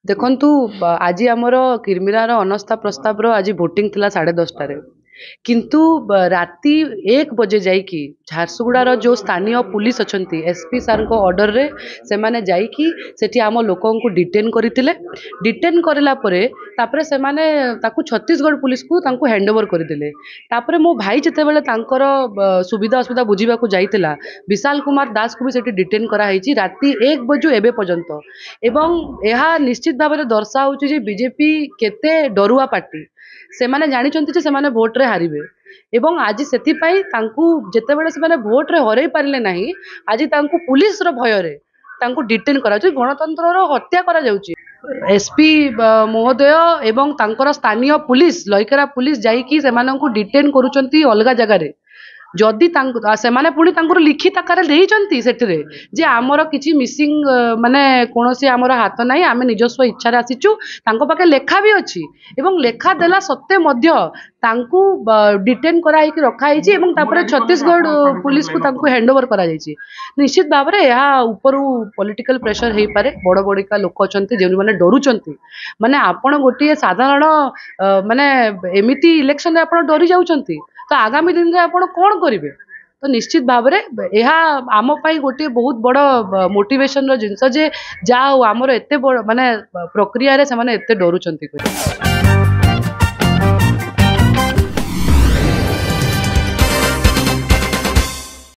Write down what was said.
ଦେଖନ୍ତୁ ଆଜି ଆମର କିର୍ମିରାର ଅନାସ୍ଥା ପ୍ରସ୍ତାବର ଆଜି ଭୋଟିଂ ଥିଲା 10:30 କିନ୍ତୁ ରାତି 1 ବଜେ ଯାଇକି ଝାରସୁଗୁଡ଼ାର ଯେଉଁ ସ୍ଥାନୀୟ ପୁଲିସ ଅଛନ୍ତି ଏସପି ସାର୍ଙ୍କ ଅର୍ଡ଼ରରେ ସେମାନେ ଯାଇକି ସେଠି ଆମ ଲୋକଙ୍କୁ ଡିଟେନ୍ କରିଥିଲେ। ଡିଟେନ୍ କରିଲା ପରେ ତାପରେ ସେମାନେ ତାକୁ ଛତିଶଗଡ଼ ପୁଲିସକୁ ତାଙ୍କୁ ହ୍ୟାଣ୍ଡଓଭର କରିଦେଲେ। ତାପରେ ମୋ ଭାଇ ଯେତେବେଳେ ତାଙ୍କର ସୁବିଧା ଅସୁବିଧା ବୁଝିବାକୁ ଯାଇଥିଲା ବିଶାଲ କୁମାର ଦାସକୁ ବି ସେଠି ଡିଟେନ୍ କରାହେଇଛି ରାତି 1 ବଜୁ ଏବେ ପର୍ଯ୍ୟନ୍ତ। ଏବଂ ଏହା ନିଶ୍ଚିତ ଭାବରେ ଦର୍ଶାଉଛି ଯେ ବିଜେପି କେତେ ଡରୁଆ ପାର୍ଟି। ସେମାନେ ଜାଣିଛନ୍ତି ଯେ ସେମାନେ ଭୋଟରେ ହାରିବେ ଏବଂ ଆଜି ସେଥିପାଇଁ ତାଙ୍କୁ ଯେତେବେଳେ ସେମାନେ ଭୋଟରେ ହରାଇ ପାରିଲେ ନାହିଁ ଆଜି ତାଙ୍କୁ ପୁଲିସର ଭୟରେ ତାଙ୍କୁ ଡିଟେନ୍ କରାଯାଉଛି, ଗଣତନ୍ତ୍ରର ହତ୍ୟା କରାଯାଉଛି। ଏସପି ମହୋଦୟ ଏବଂ ତାଙ୍କର ସ୍ଥାନୀୟ ପୁଲିସ ଲଇକେରା ପୁଲିସ ଯାଇକି ସେମାନଙ୍କୁ ଡିଟେନ୍ କରୁଛନ୍ତି ଅଲଗା ଜାଗାରେ। ଯଦି ସେମାନେ ପୁଣି ତାଙ୍କର ଲିଖିତ ଆକାରରେ ଦେଇଛନ୍ତି ସେଥିରେ ଯେ ଆମର କିଛି ମିସିଂ ମାନେ କୌଣସି ଆମର ହାତ ନାହିଁ, ଆମେ ନିଜସ୍ୱ ଇଚ୍ଛାରେ ଆସିଛୁ। ତାଙ୍କ ପାଖେ ଲେଖା ବି ଅଛି ଏବଂ ଲେଖା ଦେଲା ସତ୍ତ୍ୱେ ମଧ୍ୟ ତାଙ୍କୁ ଡିଟେନ୍ କରାହେଇକି ରଖାହେଇଛି ଏବଂ ତାପରେ ଛତିଶଗଡ଼ ପୁଲିସକୁ ତାଙ୍କୁ ହ୍ୟାଣ୍ଡଓଭର କରାଯାଇଛି। ନିଶ୍ଚିତ ଭାବରେ ଏହା ଉପରୁ ପଲିଟିକାଲ ପ୍ରେସର ହେଇପାରେ। ବଡ଼ ବଡ଼ିକା ଲୋକ ଅଛନ୍ତି ଯେଉଁମାନେ ଡରୁଛନ୍ତି। ମାନେ ଆପଣ ଗୋଟିଏ ସାଧାରଣ ମାନେ ଏମିତି ଇଲେକ୍ସନରେ ଆପଣ ଡରି ଯାଉଛନ୍ତି ତ ଆଗାମୀ ଦିନରେ ଆପଣ କ'ଣ କରିବେ? ତ ନିଶ୍ଚିତ ଭାବରେ ଏହା ଆମ ପାଇଁ ଗୋଟିଏ ବହୁତ ବଡ଼ ମୋଟିଭେସନର ଜିନିଷ ଯେ ଯାହା ହଉ ଆମର ଏତେ ବଡ଼ ମାନେ ପ୍ରକ୍ରିୟାରେ ସେମାନେ ଏତେ ଡରୁଛନ୍ତି।